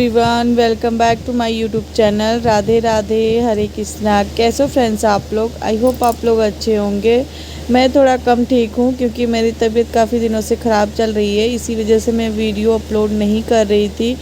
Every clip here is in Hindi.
Everyone, welcome back to my YouTube channel. Radhe Radhe, Hare Krishna. कैसे हो फ्रेंड्स आप लोग? आई होप आप लोग अच्छे होंगे। मैं थोड़ा कम ठीक हूँ क्योंकि मेरी तबीयत काफ़ी दिनों से ख़राब चल रही है, इसी वजह से मैं वीडियो अपलोड नहीं कर रही थी।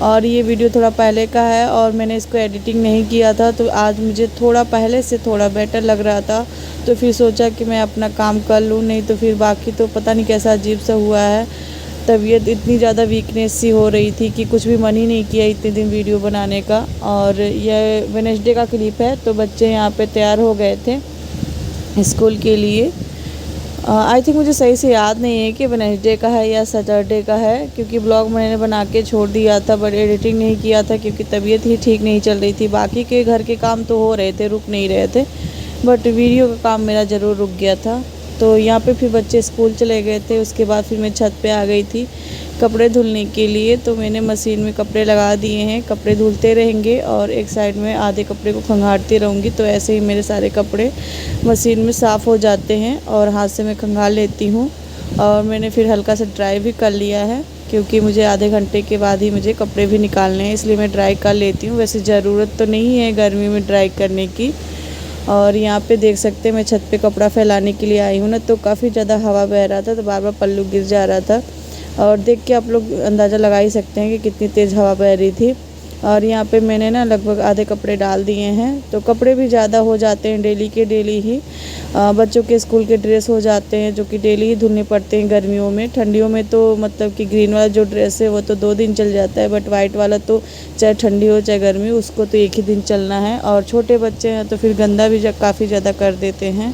और ये वीडियो थोड़ा पहले का है और मैंने इसको एडिटिंग नहीं किया था, तो आज मुझे थोड़ा पहले से थोड़ा बेटर लग रहा था, तो फिर सोचा कि मैं अपना काम कर लूँ, नहीं तो फिर बाकी तो पता नहीं कैसा अजीब सा हुआ है। तबीयत इतनी ज़्यादा वीकनेस सी हो रही थी कि कुछ भी मन ही नहीं किया इतने दिन वीडियो बनाने का। और यह वेडनेसडे का क्लिप है, तो बच्चे यहाँ पे तैयार हो गए थे स्कूल के लिए। आई थिंक मुझे सही से याद नहीं है कि वेडनेसडे का है या सैटरडे का है, क्योंकि ब्लॉग मैंने बना के छोड़ दिया था बट एडिटिंग नहीं किया था क्योंकि तबीयत ही ठीक नहीं चल रही थी। बाकी के घर के काम तो हो रहे थे, रुक नहीं रहे थे, बट वीडियो का काम मेरा ज़रूर रुक गया था। तो यहाँ पे फिर बच्चे स्कूल चले गए थे, उसके बाद फिर मैं छत पे आ गई थी कपड़े धुलने के लिए। तो मैंने मशीन में कपड़े लगा दिए हैं, कपड़े धुलते रहेंगे और एक साइड में आधे कपड़े को खंगालती रहूँगी, तो ऐसे ही मेरे सारे कपड़े मशीन में साफ़ हो जाते हैं और हाथ से मैं खंगाल लेती हूँ। और मैंने फिर हल्का सा ड्राई भी कर लिया है क्योंकि मुझे आधे घंटे के बाद ही मुझे कपड़े भी निकालने हैं, इसलिए मैं ड्राई कर लेती हूँ। वैसे ज़रूरत तो नहीं है गर्मी में ड्राई करने की। और यहाँ पे देख सकते हैं मैं छत पे कपड़ा फैलाने के लिए आई हूँ ना, तो काफ़ी ज़्यादा हवा बह रहा था, तो बार बार पल्लू गिर जा रहा था। और देख के आप लोग अंदाज़ा लगा ही सकते हैं कि कितनी तेज़ हवा बह रही थी। और यहाँ पे मैंने ना लगभग आधे कपड़े डाल दिए हैं, तो कपड़े भी ज़्यादा हो जाते हैं डेली के डेली ही। बच्चों के स्कूल के ड्रेस हो जाते हैं जो कि डेली ही धुलने पड़ते हैं गर्मियों में। ठंडियों में तो मतलब कि ग्रीन वाला जो ड्रेस है वो तो 2 दिन चल जाता है, बट वाइट वाला तो चाहे ठंडी हो चाहे गर्मी, उसको तो एक ही दिन चलना है। और छोटे बच्चे हैं तो फिर गंदा भी काफ़ी ज़्यादा कर देते हैं।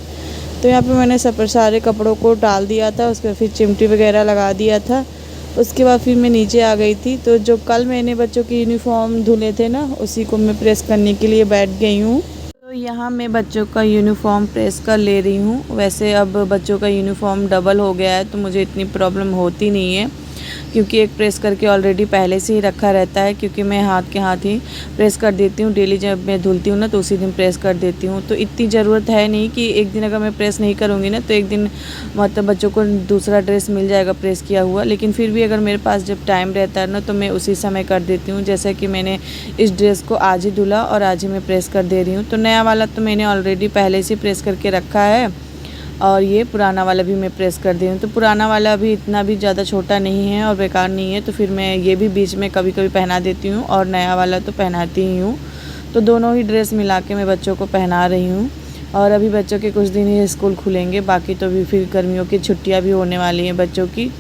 तो यहाँ पे मैंने सारे कपड़ों को डाल दिया था, उसके बाद फिर चिमटी वगैरह लगा दिया था। उसके बाद फिर मैं नीचे आ गई थी, तो जो कल मैंने बच्चों के यूनिफॉर्म धुले थे ना, उसी को मैं प्रेस करने के लिए बैठ गई हूँ। तो यहाँ मैं बच्चों का यूनिफॉर्म प्रेस कर ले रही हूँ। वैसे अब बच्चों का यूनिफॉर्म डबल हो गया है तो मुझे इतनी प्रॉब्लम होती नहीं है, क्योंकि एक प्रेस करके ऑलरेडी पहले से ही रखा रहता है, क्योंकि मैं हाथ के हाथ ही प्रेस कर देती हूँ। डेली जब मैं धुलती हूँ ना तो उसी दिन प्रेस कर देती हूँ, तो इतनी ज़रूरत है नहीं कि एक दिन अगर मैं प्रेस नहीं करूँगी ना तो एक दिन मतलब बच्चों को दूसरा ड्रेस मिल जाएगा प्रेस किया हुआ। लेकिन फिर भी अगर मेरे पास जब टाइम रहता है ना तो मैं उसी समय कर देती हूँ। जैसे कि मैंने इस ड्रेस को आज ही धुला और आज ही मैं प्रेस कर दे रही हूँ। तो नया वाला तो मैंने ऑलरेडी पहले से प्रेस करके रखा है और ये पुराना वाला भी मैं प्रेस कर दी हूँ। तो पुराना वाला भी इतना भी ज़्यादा छोटा नहीं है और बेकार नहीं है, तो फिर मैं ये भी बीच में कभी कभी पहना देती हूँ और नया वाला तो पहनाती ही हूँ। तो दोनों ही ड्रेस मिला के मैं बच्चों को पहना रही हूँ। और अभी बच्चों के कुछ दिन ही स्कूल खुलेंगे, बाकी तो भी फिर गर्मियों की छुट्टियाँ भी होने वाली हैं बच्चों की।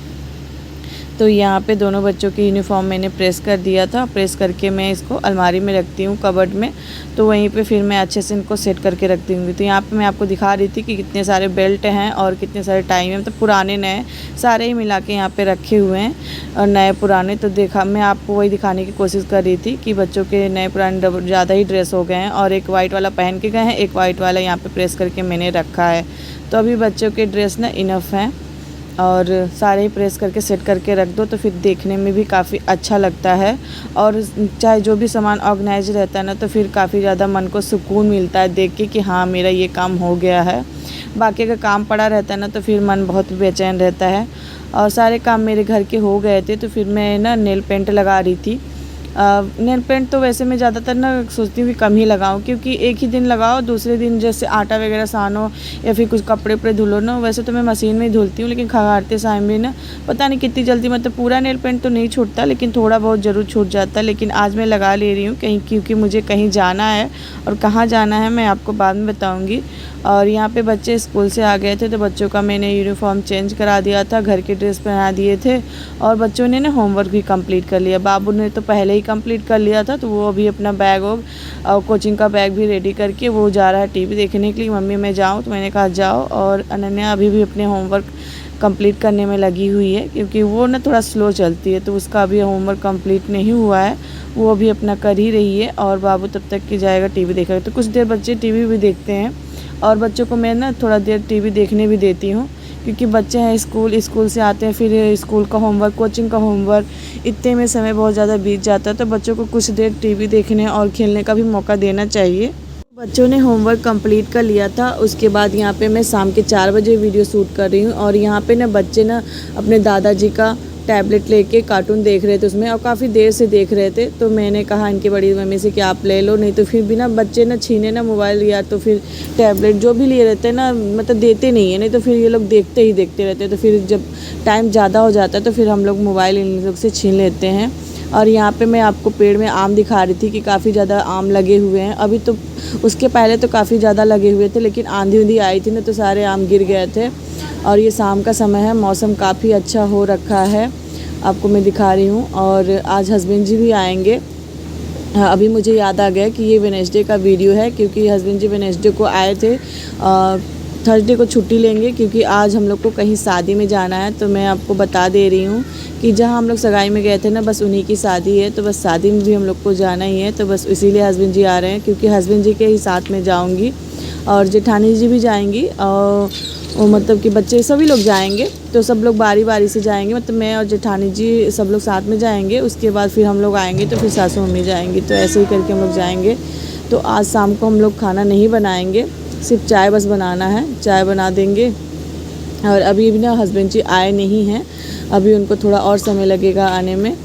तो यहाँ पे दोनों बच्चों की यूनिफॉर्म मैंने प्रेस कर दिया था। प्रेस करके मैं इसको अलमारी में रखती हूँ कबर्ड में, तो वहीं पे फिर मैं अच्छे से इनको सेट करके रखती हूँ। तो यहाँ पे मैं आपको दिखा रही थी कि कितने सारे बेल्ट हैं और कितने सारे टाई हैं, मतलब पुराने नए सारे ही मिला के यहाँ पे रखे हुए हैं, और नए पुराने। तो देखा मैं आपको वही दिखाने की कोशिश कर रही थी कि बच्चों के नए पुराने ज़्यादा ही ड्रेस हो गए हैं, और एक वाइट वाला पहन के गए हैं, एक वाइट वाला यहाँ पर प्रेस करके मैंने रखा है। तो अभी बच्चों के ड्रेस ना इनफ हैं और सारे ही प्रेस करके सेट करके रख दो तो फिर देखने में भी काफ़ी अच्छा लगता है। और चाहे जो भी सामान ऑर्गेनाइज रहता है ना तो फिर काफ़ी ज़्यादा मन को सुकून मिलता है देख के कि हाँ मेरा ये काम हो गया है। बाकी का काम पड़ा रहता है ना तो फिर मन बहुत बेचैन रहता है। और सारे काम मेरे घर के हो गए थे, तो फिर मैं ना नेल पेंट लगा रही थी। नेल पेंट तो वैसे मैं ज़्यादातर ना सोचती हूँ कि कम ही लगाऊँ, क्योंकि एक ही दिन लगाओ, दूसरे दिन जैसे आटा वगैरह सानो या फिर कुछ कपड़े पे धुलो ना। वैसे तो मैं मशीन में ही धुलती हूँ, लेकिन खंगालते समय भी ना पता नहीं कितनी जल्दी, मतलब पूरा नेल पेंट तो नहीं छूटता लेकिन थोड़ा बहुत ज़रूर छूट जाता है। लेकिन आज मैं लगा ले रही हूँ कहीं, क्योंकि मुझे कहीं जाना है, और कहाँ जाना है मैं आपको बाद में बताऊँगी। और यहाँ पे बच्चे स्कूल से आ गए थे तो बच्चों का मैंने यूनिफॉर्म चेंज करा दिया था, घर के ड्रेस पहना दिए थे, और बच्चों ने ना होमवर्क भी कंप्लीट कर लिया। बाबू ने तो पहले ही कंप्लीट कर लिया था, तो वो अभी अपना बैग और कोचिंग का बैग भी रेडी करके वो जा रहा है टीवी देखने के लिए। मम्मी मैं जाऊँ? तो मैंने कहा जाओ। और अनन्या अभी भी अपने होमवर्क कंप्लीट करने में लगी हुई है, क्योंकि वो ना थोड़ा स्लो चलती है, तो उसका अभी होमवर्क कंप्लीट नहीं हुआ है, वो अभी अपना कर ही रही है। और बाबू तब तक कि जाएगा टीवी देखेगा। तो कुछ देर बच्चे टीवी भी देखते हैं, और बच्चों को मैं ना थोड़ा देर टीवी देखने भी देती हूँ, क्योंकि बच्चे हैं स्कूल से आते हैं, फिर स्कूल का होमवर्क, कोचिंग का होमवर्क, इतने में समय बहुत ज़्यादा बीत जाता है। तो बच्चों को कुछ देर टीवी देखने और खेलने का भी मौका देना चाहिए। बच्चों ने होमवर्क कंप्लीट कर लिया था। उसके बाद यहाँ पे मैं शाम के 4 बजे वीडियो शूट कर रही हूँ, और यहाँ पे ना बच्चे ना अपने दादाजी का टैबलेट लेके कार्टून देख रहे थे उसमें, और काफ़ी देर से देख रहे थे। तो मैंने कहा इनकी बड़ी मम्मी से कि आप ले लो, नहीं तो फिर भी ना बच्चे ना छीने ना मोबाइल या तो फिर टैबलेट जो भी लिए रहते हैं ना, मतलब देते नहीं है, नहीं तो फिर ये लोग देखते ही देखते रहते हैं। तो फिर जब टाइम ज़्यादा हो जाता है तो फिर हम लोग मोबाइल इन लोग से छीन लेते हैं। और यहाँ पे मैं आपको पेड़ में आम दिखा रही थी कि काफ़ी ज़्यादा आम लगे हुए हैं। अभी तो उसके पहले तो काफ़ी ज़्यादा लगे हुए थे, लेकिन आंधी उंधी आई थी ना तो सारे आम गिर गए थे। और ये शाम का समय है, मौसम काफ़ी अच्छा हो रखा है, आपको मैं दिखा रही हूँ। और आज हस्बैंड जी भी आएंगे। हाँ, अभी मुझे याद आ गया कि ये वेडनेसडे का वीडियो है, क्योंकि हस्बैंड जी वेडनेसडे को आए थे। थर्सडे को छुट्टी लेंगे क्योंकि आज हम लोग को कहीं शादी में जाना है। तो मैं आपको बता दे रही हूँ कि जहाँ हम लोग सगाई में गए थे ना, बस उन्हीं की शादी है, तो बस शादी में भी हम लोग को जाना ही है। तो बस इसीलिए हस्बैंड जी आ रहे हैं, क्योंकि हस्बैंड जी के ही साथ में जाऊँगी और जेठानी जी भी जाएंगी, और मतलब कि बच्चे सभी लोग जाएंगे। तो सब लोग बारी बारी से जाएंगे, मतलब मैं और जेठानी जी सब लोग साथ में जाएंगे। उसके बाद फिर हम लोग आएंगे, तो फिर सासू मम्मी जाएंगी, तो ऐसे ही करके हम लोग जाएंगे। तो आज शाम को हम लोग खाना नहीं बनाएंगे, सिर्फ चाय बस बनाना है, चाय बना देंगे। और अभी भी ना हस्बैंड जी आए नहीं हैं, अभी उनको थोड़ा और समय लगेगा आने में।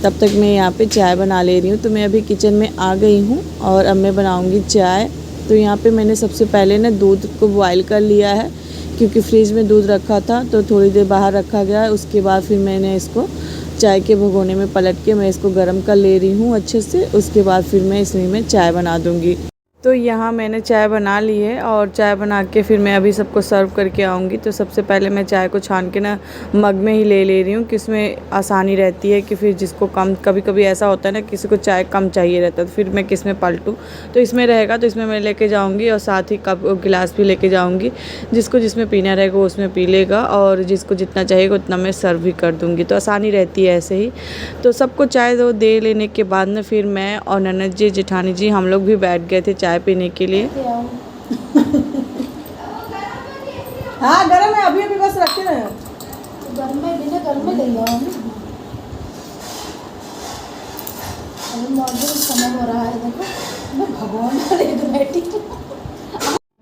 तब तक मैं यहाँ पे चाय बना ले रही हूँ। तो मैं अभी किचन में आ गई हूँ और अब मैं बनाऊँगी चाय। तो यहाँ पे मैंने सबसे पहले ना दूध को बॉयल कर लिया है, क्योंकि फ्रिज में दूध रखा था तो थोड़ी देर बाहर रखा गया है। उसके बाद फिर मैंने इसको चाय के भगोने में पलट के मैं इसको गर्म कर ले रही हूँ अच्छे से। उसके बाद फिर मैं इसमें चाय बना दूँगी। तो यहाँ मैंने चाय बना ली है, और चाय बना के फिर मैं अभी सबको सर्व करके आऊँगी। तो सबसे पहले मैं चाय को छान के ना मग में ही ले रही हूँ, कि उसमें आसानी रहती है कि फिर जिसको कम, कभी कभी ऐसा होता है ना किसी को चाय कम चाहिए रहता है, तो फिर मैं किस में पलटूँ। तो इसमें रहेगा तो इसमें मैं लेके जाऊँगी, और साथ ही कप गिलास भी लेके जाऊँगी। जिसको जिसमें पीना रहेगा वो उसमें पी लेगा, और जिसको जितना चाहिएगा उतना मैं सर्व भी कर दूँगी। तो आसानी रहती है ऐसे ही। तो सबको चाय दे लेने के बाद ना फिर मैं और ननद जी जेठानी जी हम लोग भी बैठ गए थे चाय पीने के लिए। हाँ गरम है, अभी अभी बस रखे रहे गर्म में बिना गर्म में ले लो। अभी मॉर्निंग समय हो रहा है, देखो मैं भगवान का ले बैठी।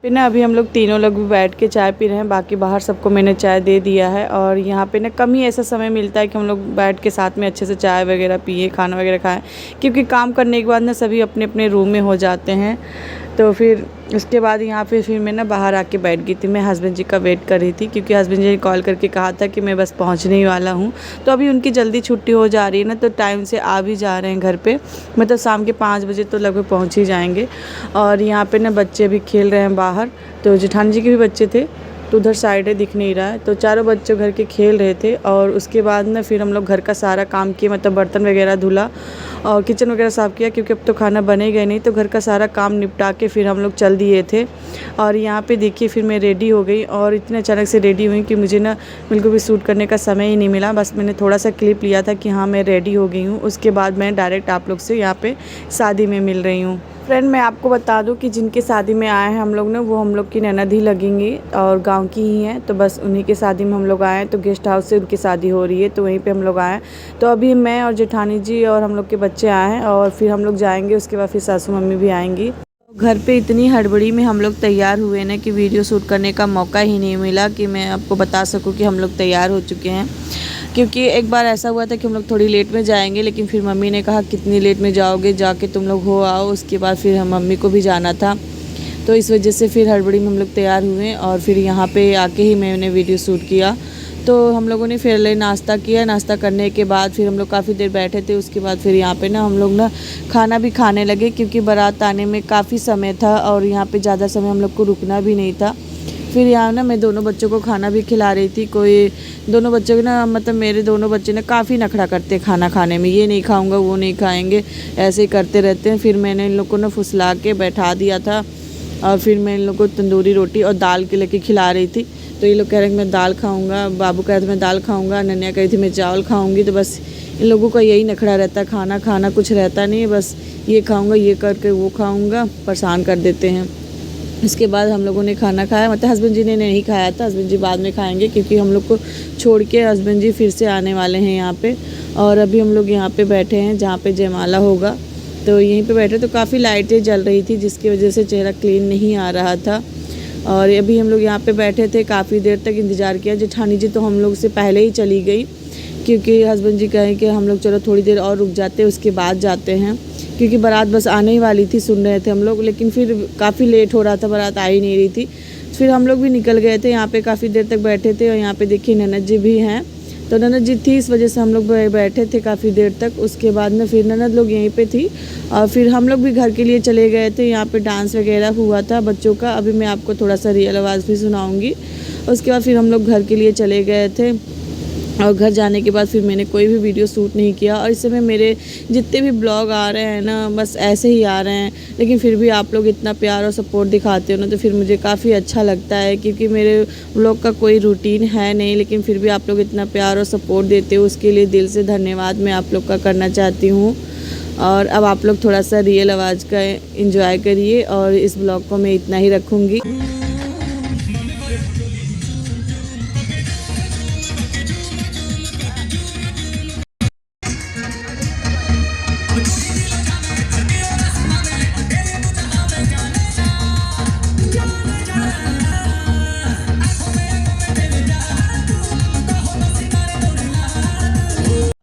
फिर ना अभी हम लोग तीनों लोग भी बैठ के चाय पी रहे हैं, बाकी बाहर सबको मैंने चाय दे दिया है। और यहाँ पे ना कम ही ऐसा समय मिलता है कि हम लोग बैठ के साथ में अच्छे से चाय वगैरह पिए, खाना वगैरह खाएं, क्योंकि काम करने के बाद ना सभी अपने अपने रूम में हो जाते हैं। तो फिर उसके बाद यहाँ पे फिर मैं ना बाहर आके बैठ गई थी। मैं हस्बैंड जी का वेट कर रही थी, क्योंकि हस्बैंड जी ने कॉल करके कहा था कि मैं बस पहुँचने ही वाला हूँ। तो अभी उनकी जल्दी छुट्टी हो जा रही है ना, तो टाइम से आ भी जा रहे हैं घर पे, मतलब शाम के 5 बजे तो लगभग पहुँच ही जाएंगे। और यहाँ पे ना बच्चे भी खेल रहे हैं बाहर। तो जेठानी जी के भी बच्चे थे, तो उधर साइड है दिख नहीं रहा है। तो चारों बच्चे घर के खेल रहे थे। और उसके बाद ना फिर हम लोग घर का सारा काम किए, मतलब बर्तन वगैरह धुला और किचन वगैरह साफ़ किया, क्योंकि अब तो खाना बनेगा नहीं। तो घर का सारा काम निपटा के फिर हम लोग चल दिए थे। और यहाँ पे देखिए फिर मैं रेडी हो गई, और इतने अचानक से रेडी हुई कि मुझे ना बिल्कुल भी शूट करने का समय ही नहीं मिला। बस मैंने थोड़ा सा क्लिप लिया था कि हाँ मैं रेडी हो गई हूँ। उसके बाद मैं डायरेक्ट आप लोग से यहाँ पे शादी में मिल रही हूँ। फ्रेंड मैं आपको बता दूं कि जिनके शादी में आए हैं हम लोग ने, वो हम लोग की ननद ही लगेंगी और गांव की ही हैं। तो बस उन्हीं के शादी में हम लोग आए हैं। तो गेस्ट हाउस से उनकी शादी हो रही है, तो वहीं पे हम लोग आए हैं। तो अभी मैं और जेठानी जी और हम लोग के बच्चे आए हैं, और फिर हम लोग जाएंगे। उसके बाद फिर सासू मम्मी भी आएंगी। घर पे इतनी हड़बड़ी में हम लोग तैयार हुए ना कि वीडियो शूट करने का मौका ही नहीं मिला कि मैं आपको बता सकूं कि हम लोग तैयार हो चुके हैं। क्योंकि एक बार ऐसा हुआ था कि हम लोग थोड़ी लेट में जाएंगे, लेकिन फिर मम्मी ने कहा कितनी लेट में जाओगे, जाके तुम लोग हो आओ। उसके बाद फिर हम मम्मी को भी जाना था, तो इस वजह से फिर हड़बड़ी में हम लोग तैयार हुए। और फिर यहाँ पे आके ही मैंने वीडियो शूट किया। तो हम लोगों ने फिर नाश्ता किया। नाश्ता करने के बाद फिर हम लोग काफ़ी देर बैठे थे। उसके बाद फिर यहाँ पे ना हम लोग ना खाना भी खाने लगे, क्योंकि बारात आने में काफ़ी समय था और यहाँ पे ज़्यादा समय हम लोग को रुकना भी नहीं था। फिर यहाँ ना मैं दोनों बच्चों को खाना भी खिला रही थी। कोई दोनों बच्चों को ना, मतलब मेरे दोनों बच्चे ना काफ़ी नखरा करते खाना खाने में, ये नहीं खाऊंगा वो नहीं खाएंगे, ऐसे ही करते रहते हैं। फिर मैंने इन लोग को ना फुसला के बैठा दिया था, और फिर मैं इन लोग को तंदूरी रोटी और दाल के लेके खिला रही थी। तो ये लोग कह रहे हैं मैं दाल खाऊंगा, बाबू कह रहे थे मैं दाल खाऊंगा, नन्या कह रही थी मैं चावल खाऊंगी। तो बस इन लोगों का यही नखरा रहता है, खाना खाना कुछ रहता नहीं है, बस ये खाऊंगा, ये करके वो खाऊंगा, परेशान कर देते हैं। इसके बाद हम लोगों ने खाना खाया, मतलब हस्बैंड जी ने नहीं खाया था, हस्बैंड जी बाद में खाएंगे, क्योंकि हम लोग को छोड़ के हस्बैंड जी फिर से आने वाले हैं यहाँ पे। और अभी हम लोग यहाँ पे बैठे हैं जहाँ पे जयमाला होगा, तो यहीं पे बैठे। तो काफ़ी लाइटें जल रही थी, जिसकी वजह से चेहरा क्लीन नहीं आ रहा था। और अभी हम लोग यहाँ पे बैठे थे, काफ़ी देर तक इंतज़ार किया। जेठानी जी तो हम लोग से पहले ही चली गई, क्योंकि हस्बैंड जी कहें कि हम लोग चलो थोड़ी देर और रुक जाते हैं, उसके बाद जाते हैं, क्योंकि बारात बस आने ही वाली थी, सुन रहे थे हम लोग। लेकिन फिर काफ़ी लेट हो रहा था, बारात आ ही नहीं रही थी। फिर हम लोग भी निकल गए थे। यहाँ पे काफ़ी देर तक बैठे थे और यहाँ पे देखिए ननद जी भी हैं। तो ननद जी थी, इस वजह से हम लोग बैठे थे काफ़ी देर तक। उसके बाद में फिर ननद लोग यहीं पे थी और फिर हम लोग भी घर के लिए चले गए थे। यहाँ पे डांस वगैरह हुआ था बच्चों का, अभी मैं आपको थोड़ा सा रियल आवाज़ भी सुनाऊँगी। उसके बाद फिर हम लोग घर के लिए चले गए थे और घर जाने के बाद फिर मैंने कोई भी वीडियो शूट नहीं किया। और इस समय मेरे जितने भी ब्लॉग आ रहे हैं ना, बस ऐसे ही आ रहे हैं, लेकिन फिर भी आप लोग इतना प्यार और सपोर्ट दिखाते हो ना, तो फिर मुझे काफ़ी अच्छा लगता है। क्योंकि मेरे ब्लॉग का कोई रूटीन है नहीं, लेकिन फिर भी आप लोग इतना प्यार और सपोर्ट देते हो, उसके लिए दिल से धन्यवाद मैं आप लोग का करना चाहती हूँ। और अब आप लोग थोड़ा सा रियल आवाज़ का एंजॉय करिए और इस ब्लॉग को मैं इतना ही रखूँगी।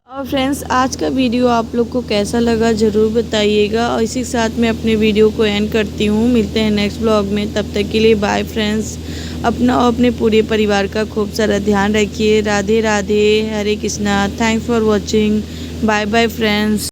और फ्रेंड्स, आज का वीडियो आप लोग को कैसा लगा ज़रूर बताइएगा। और इसी के साथ मैं अपने वीडियो को एंड करती हूँ। मिलते हैं नेक्स्ट ब्लॉग में, तब तक के लिए बाय फ्रेंड्स। अपना और अपने पूरे परिवार का खूब सारा ध्यान रखिए। Radhe Radhe, Hare Krishna. Thanks for watching. Bye bye friends.